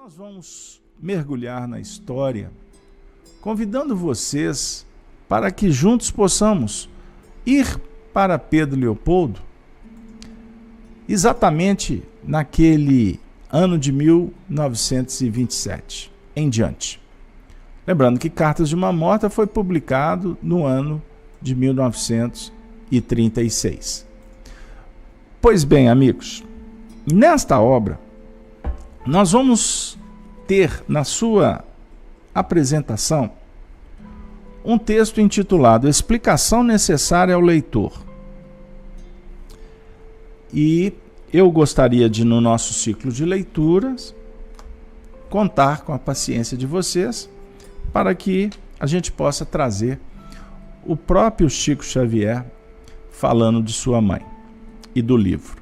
Nós vamos mergulhar na história, convidando vocês para que juntos possamos ir para Pedro Leopoldo, exatamente naquele ano de 1927 em diante. Lembrando que Cartas de uma Morta foi publicado no ano de 1936. Pois bem, amigos, nesta obra, nós vamos ter na sua apresentação um texto intitulado Explicação Necessária ao Leitor. E eu gostaria de, no nosso ciclo de leituras, contar com a paciência de vocês para que a gente possa trazer o próprio Chico Xavier falando de sua mãe e do livro.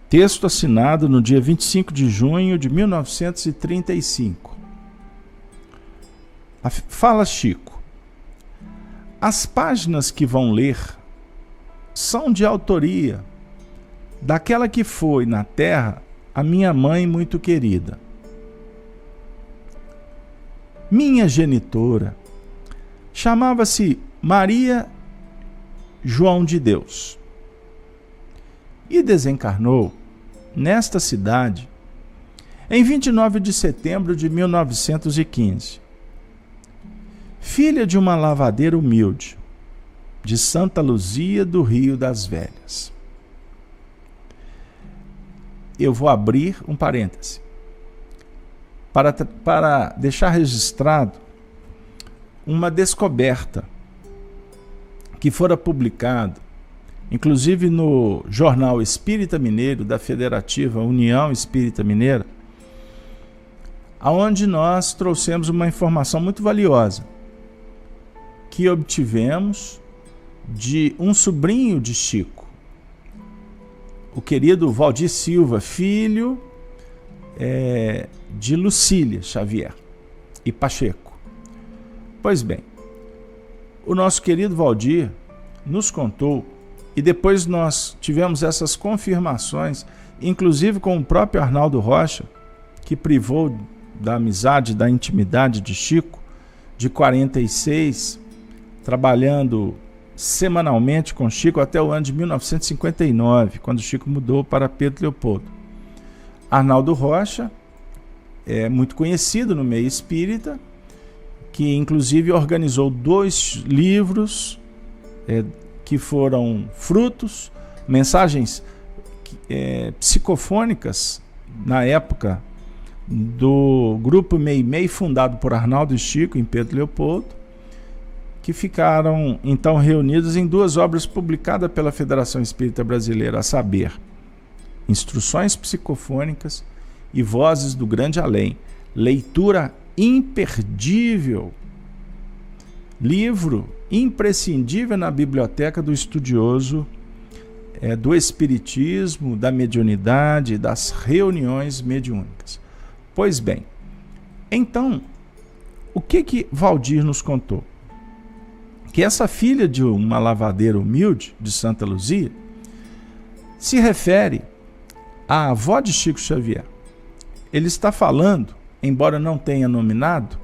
Texto assinado no dia 25 de junho de 1935. Fala Chico. As páginas que vão ler são de autoria daquela que foi na terra a minha mãe muito querida. Minha genitora chamava-se Maria João de Deus e desencarnou nesta cidade em 29 de setembro de 1915. Filha de uma lavadeira humilde de Santa Luzia do Rio das Velhas. Eu vou abrir um parêntese para deixar registrado uma descoberta que fora publicada, inclusive no Jornal Espírita Mineiro, da Federativa União Espírita Mineira, onde nós trouxemos uma informação muito valiosa que obtivemos de um sobrinho de Chico, o querido Valdir Silva, filho de Lucília Xavier e Pacheco. Pois bem, o nosso querido Valdir nos contou, e depois nós tivemos essas confirmações, inclusive com o próprio Arnaldo Rocha, que privou da amizade, da intimidade de Chico, de 46, trabalhando semanalmente com Chico até o ano de 1959, quando Chico mudou para Pedro Leopoldo. Arnaldo Rocha é muito conhecido no meio espírita, que inclusive organizou 2 livros que foram frutos, mensagens psicofônicas na época do grupo Meimei, fundado por Arnaldo e Chico em Pedro Leopoldo, que ficaram então reunidos em 2 obras publicadas pela Federação Espírita Brasileira, a saber, Instruções Psicofônicas e Vozes do Grande Além, leitura imperdível, livro imprescindível na biblioteca do estudioso do espiritismo, da mediunidade, das reuniões mediúnicas. Pois bem, então, o que Valdir nos contou? Que essa filha de uma lavadeira humilde de Santa Luzia se refere à avó de Chico Xavier. Ele está falando, embora não tenha nominado,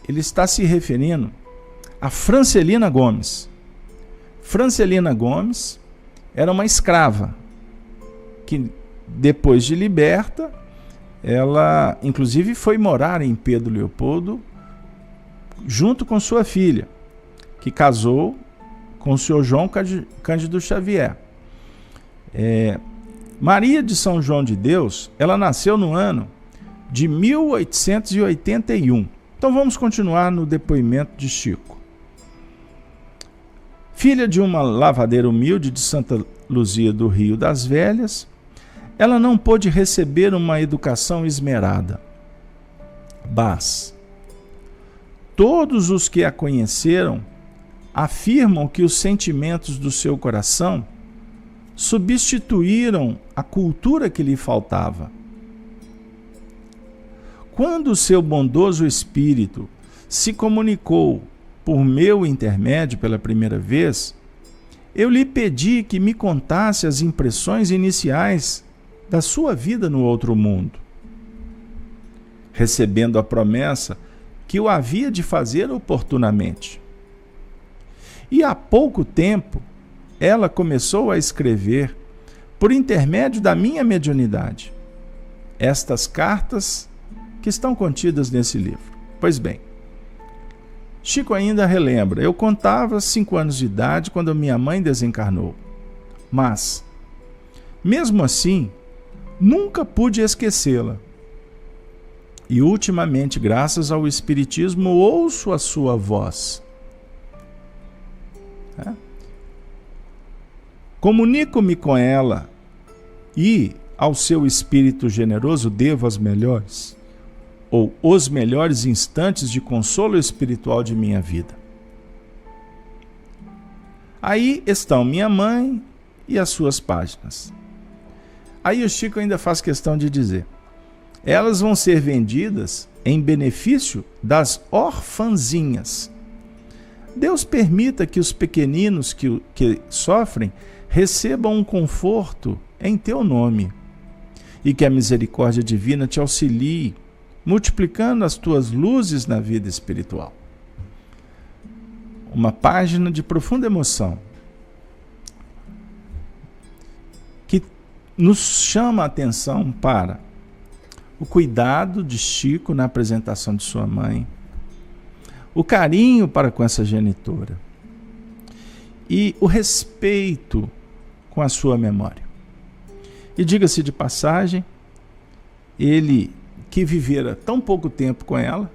ele está se referindo a Francelina Gomes. Francelina Gomes era uma escrava que, depois de liberta, ela inclusive foi morar em Pedro Leopoldo junto com sua filha, que casou com o senhor João Cândido Xavier. Maria de São João de Deus, ela nasceu no ano de 1881. Então vamos continuar no depoimento de Chico. Filha de uma lavadeira humilde de Santa Luzia do Rio das Velhas, ela não pôde receber uma educação esmerada. Mas todos os que a conheceram afirmam que os sentimentos do seu coração substituíram a cultura que lhe faltava. Quando o seu bondoso espírito se comunicou por meu intermédio pela primeira vez, eu lhe pedi que me contasse as impressões iniciais da sua vida no outro mundo, recebendo a promessa que o havia de fazer oportunamente. E há pouco tempo, ela começou a escrever, por intermédio da minha mediunidade, estas cartas que estão contidas nesse livro. Pois bem, Chico ainda relembra: eu contava 5 anos de idade quando minha mãe desencarnou. Mas, mesmo assim, nunca pude esquecê-la. E ultimamente, graças ao Espiritismo, ouço a sua voz. Comunico-me com ela e, ao seu espírito generoso, devo as melhores, ou os melhores instantes de consolo espiritual de minha vida. Aí estão minha mãe e as suas páginas. Aí o Chico ainda faz questão de dizer: elas vão ser vendidas em benefício das orfanzinhas. Deus permita que os pequeninos que sofrem recebam um conforto em teu nome, e que a misericórdia divina te auxilie, multiplicando as tuas luzes na vida espiritual. Uma página de profunda emoção, que nos chama a atenção para o cuidado de Chico na apresentação de sua mãe, o carinho para com essa genitora e o respeito com a sua memória. E diga-se de passagem, ele que vivera tão pouco tempo com ela,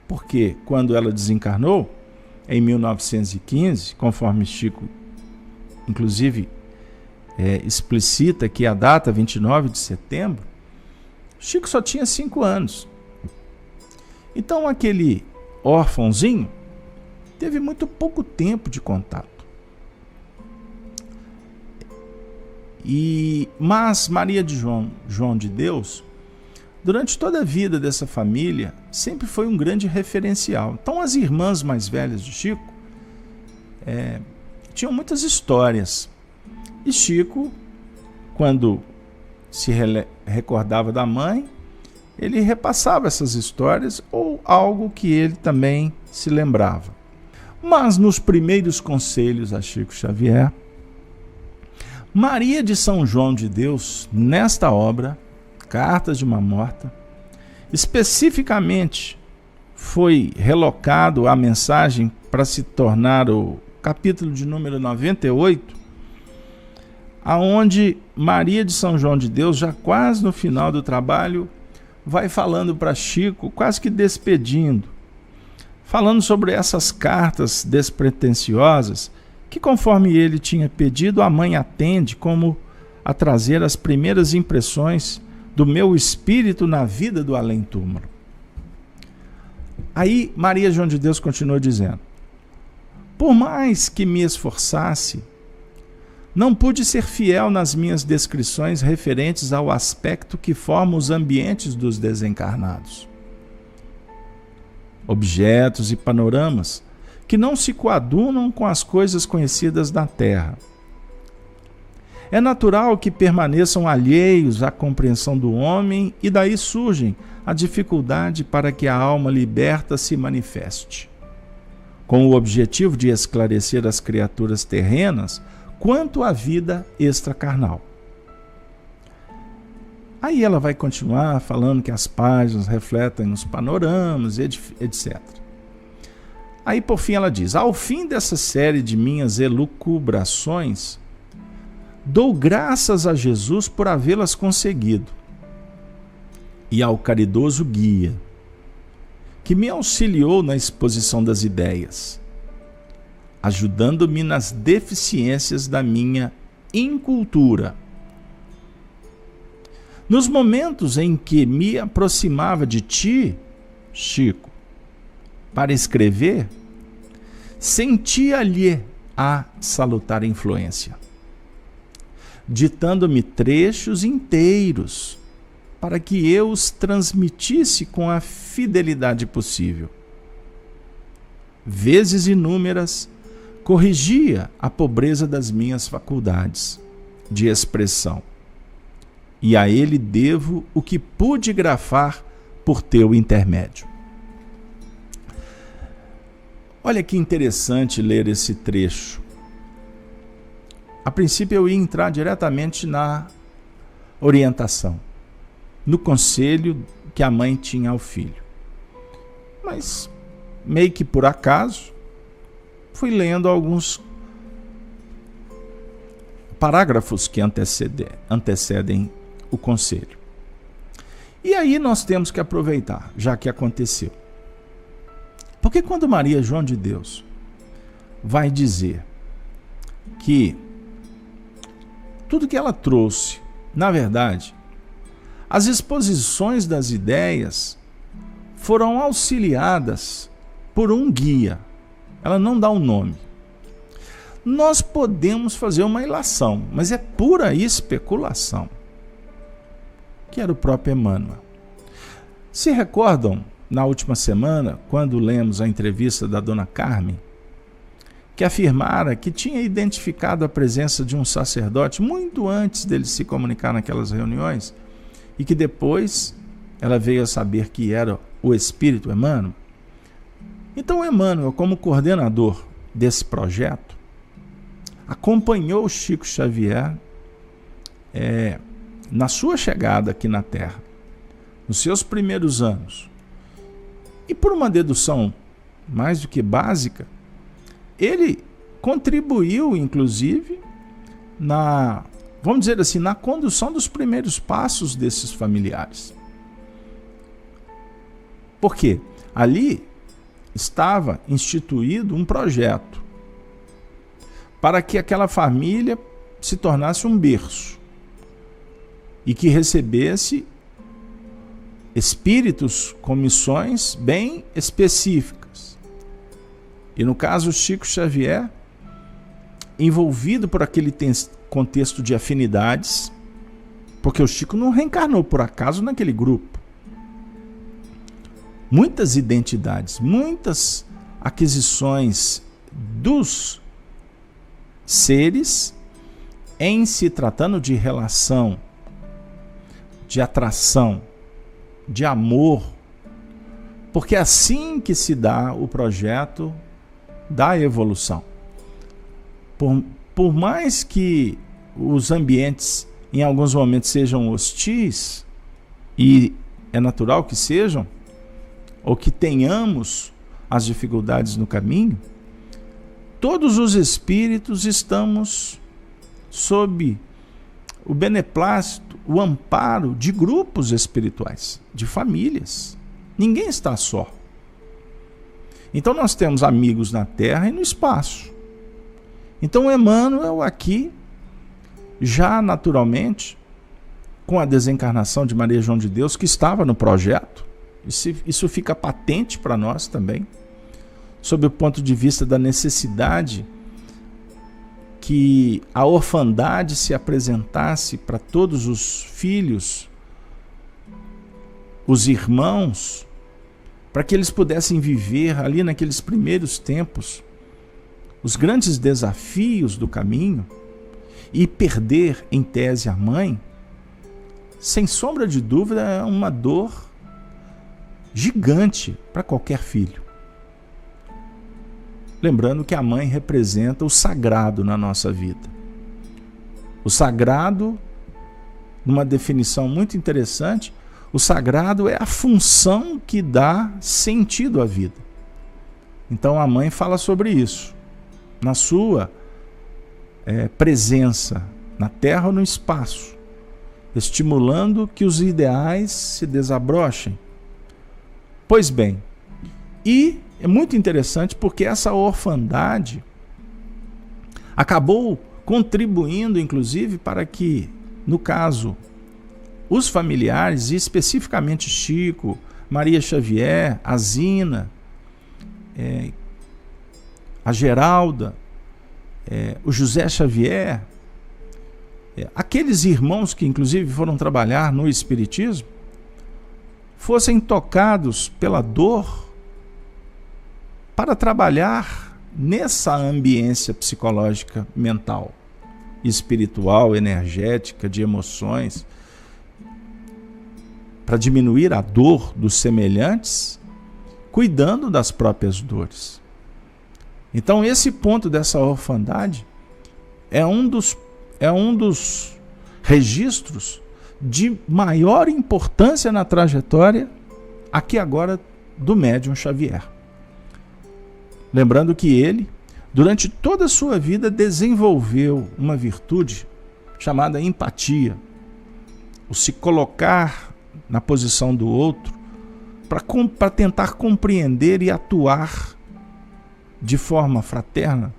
porque quando ela desencarnou, em 1915, conforme Chico, inclusive, explicita que a data 29 de setembro, Chico só tinha 5 anos. Então aquele órfãozinho teve muito pouco tempo de contato. Mas Maria de João de Deus, durante toda a vida dessa família, sempre foi um grande referencial. Então as irmãs mais velhas de Chico tinham muitas histórias. E Chico, quando se recordava da mãe, ele repassava essas histórias ou algo que ele também se lembrava. Mas nos primeiros conselhos a Chico Xavier, Maria de São João de Deus, nesta obra, Cartas de uma Morta, especificamente foi relocado a mensagem para se tornar o capítulo de número 98, aonde Maria de São João de Deus, já quase no final do trabalho, vai falando para Chico, quase que despedindo, falando sobre essas cartas despretensiosas, que conforme ele tinha pedido, a mãe atende como a trazer as primeiras impressões do meu espírito na vida do além-túmulo. Aí Maria João de Deus continua dizendo: por mais que me esforçasse, não pude ser fiel nas minhas descrições referentes ao aspecto que forma os ambientes dos desencarnados. Objetos e panoramas que não se coadunam com as coisas conhecidas da terra. É natural que permaneçam alheios à compreensão do homem e daí surgem a dificuldade para que a alma liberta se manifeste, com o objetivo de esclarecer as criaturas terrenas quanto à vida extracarnal. Aí ela vai continuar falando que as páginas refletem nos panoramas, etc. Aí por fim ela diz: ao fim dessa série de minhas elucubrações, dou graças a Jesus por havê-las conseguido e ao caridoso guia, que me auxiliou na exposição das ideias, ajudando-me nas deficiências da minha incultura. Nos momentos em que me aproximava de ti, Chico, para escrever, sentia-lhe a salutar influência, ditando-me trechos inteiros para que eu os transmitisse com a fidelidade possível. Vezes inúmeras, corrigia a pobreza das minhas faculdades de expressão, e a ele devo o que pude grafar por teu intermédio. Olha que interessante ler esse trecho. A princípio eu ia entrar diretamente na orientação, no conselho que a mãe tinha ao filho. Mas, meio que por acaso, fui lendo alguns parágrafos que antecedem o conselho. E aí nós temos que aproveitar, já que aconteceu. Porque quando Maria João de Deus vai dizer que tudo que ela trouxe, na verdade, as exposições das ideias foram auxiliadas por um guia. Ela não dá um nome. Nós podemos fazer uma ilação, mas é pura especulação, que era o próprio Emmanuel. Se recordam, na última semana, quando lemos a entrevista da Dona Carmen, que afirmara que tinha identificado a presença de um sacerdote muito antes dele se comunicar naquelas reuniões, e que depois ela veio a saber que era o Espírito Emmanuel? Então Emmanuel, como coordenador desse projeto, acompanhou o Chico Xavier na sua chegada aqui na Terra, nos seus primeiros anos. E por uma dedução mais do que básica, ele contribuiu, inclusive, vamos dizer assim, na condução dos primeiros passos desses familiares. Por quê? Ali estava instituído um projeto para que aquela família se tornasse um berço e que recebesse espíritos com missões bem específicas. E no caso, Chico Xavier, envolvido por aquele contexto de afinidades, porque o Chico não reencarnou por acaso naquele grupo. Muitas identidades, muitas aquisições dos seres, em se tratando de relação, de atração, de amor, porque é assim que se dá o projeto da evolução. Por mais que os ambientes em alguns momentos sejam hostis, e é natural que sejam, ou que tenhamos as dificuldades no caminho, todos os espíritos estamos sob o beneplácito, o amparo de grupos espirituais, de famílias. Ninguém está só. Então nós temos amigos na Terra e no espaço. Então Emmanuel aqui, já naturalmente, com a desencarnação de Maria João de Deus, que estava no projeto, isso fica patente para nós também, sob o ponto de vista da necessidade que a orfandade se apresentasse para todos os filhos, os irmãos, para que eles pudessem viver ali naqueles primeiros tempos os grandes desafios do caminho e perder, em tese, a mãe, sem sombra de dúvida, é uma dor gigante para qualquer filho. Lembrando que a mãe representa o sagrado na nossa vida. O sagrado, numa definição muito interessante, o sagrado é a função que dá sentido à vida. Então a mãe fala sobre isso, na sua presença, na terra ou no espaço, estimulando que os ideais se desabrochem. Pois bem, e é muito interessante porque essa orfandade acabou contribuindo, inclusive, para que, no caso, os familiares, e especificamente Chico, Maria Xavier, a Zina, a Geralda, o José Xavier, aqueles irmãos que inclusive foram trabalhar no Espiritismo, fossem tocados pela dor para trabalhar nessa ambiência psicológica, mental, espiritual, energética, de emoções, para diminuir a dor dos semelhantes, cuidando das próprias dores. Então esse ponto dessa orfandade é um dos registros de maior importância na trajetória, aqui agora, do médium Xavier. Lembrando que ele, durante toda a sua vida, desenvolveu uma virtude chamada empatia, o se colocar na posição do outro para tentar compreender e atuar de forma fraterna,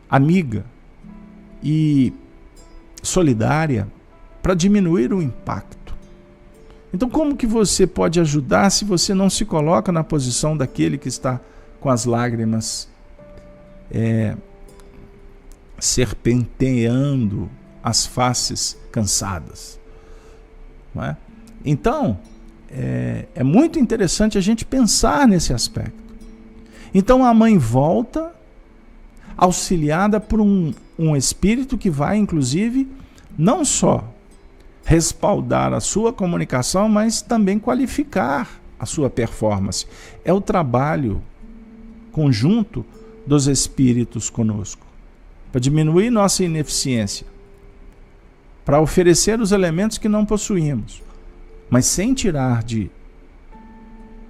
amiga e solidária para diminuir o impacto. Então, como que você pode ajudar se você não se coloca na posição daquele que está com as lágrimas serpenteando as faces cansadas? Não é? Então, é muito interessante a gente pensar nesse aspecto. Então a mãe volta, auxiliada por um espírito que vai, inclusive, não só respaldar a sua comunicação, mas também qualificar a sua performance. É o trabalho conjunto dos espíritos conosco, para diminuir nossa ineficiência, para oferecer os elementos que não possuímos, mas sem tirar de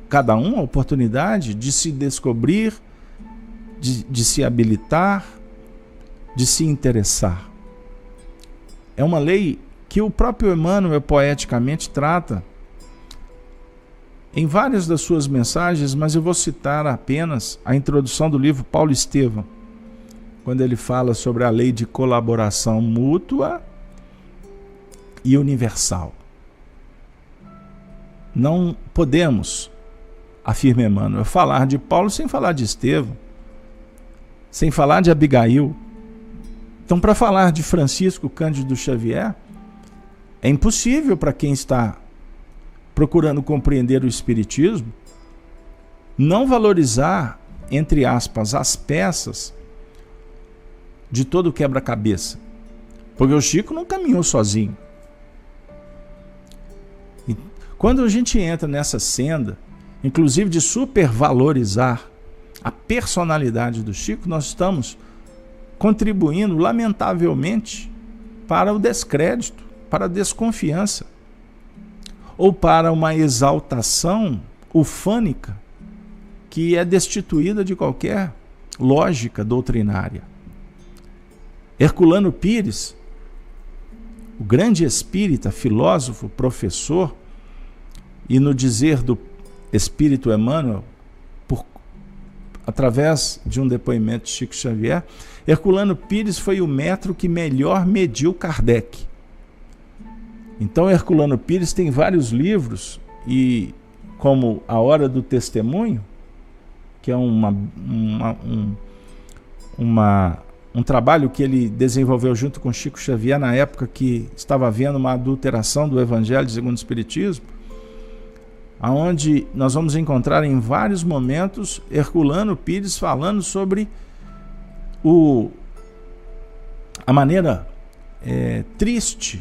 cada um a oportunidade de se descobrir, de se habilitar, de se interessar. É uma lei que o próprio Emmanuel poeticamente trata em várias das suas mensagens, mas eu vou citar apenas a introdução do livro Paulo Estevam, quando ele fala sobre a lei de colaboração mútua e universal. Não podemos, afirma Emmanuel, falar de Paulo sem falar de Estevão, sem falar de Abigail. Então, para falar de Francisco Cândido Xavier, é impossível para quem está procurando compreender o Espiritismo não valorizar, entre aspas, as peças de todo o quebra-cabeça. Porque o Chico não caminhou sozinho. E quando a gente entra nessa senda, inclusive de supervalorizar a personalidade do Chico, nós estamos contribuindo, lamentavelmente, para o descrédito, para a desconfiança, ou para uma exaltação ufânica que é destituída de qualquer lógica doutrinária. Herculano Pires, o grande espírita, filósofo, professor, e no dizer do Espírito Emmanuel, através de um depoimento de Chico Xavier, Herculano Pires foi o metro que melhor mediu Kardec. Então Herculano Pires tem vários livros, e como A Hora do Testemunho, que é um trabalho que ele desenvolveu junto com Chico Xavier na época que estava havendo uma adulteração do Evangelho segundo o Espiritismo, aonde nós vamos encontrar em vários momentos Herculano Pires falando sobre a maneira triste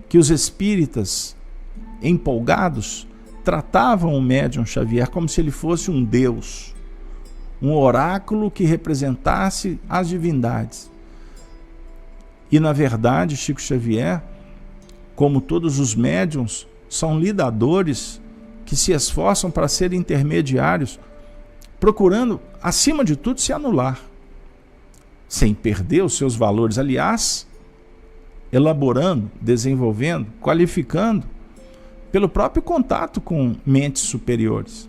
que os espíritas empolgados tratavam o médium Xavier como se ele fosse um deus, um oráculo que representasse as divindades. E na verdade, Chico Xavier, como todos os médiuns, são lidadores que se esforçam para serem intermediários, procurando, acima de tudo, se anular, sem perder os seus valores. Aliás, elaborando, desenvolvendo, qualificando, pelo próprio contato com mentes superiores.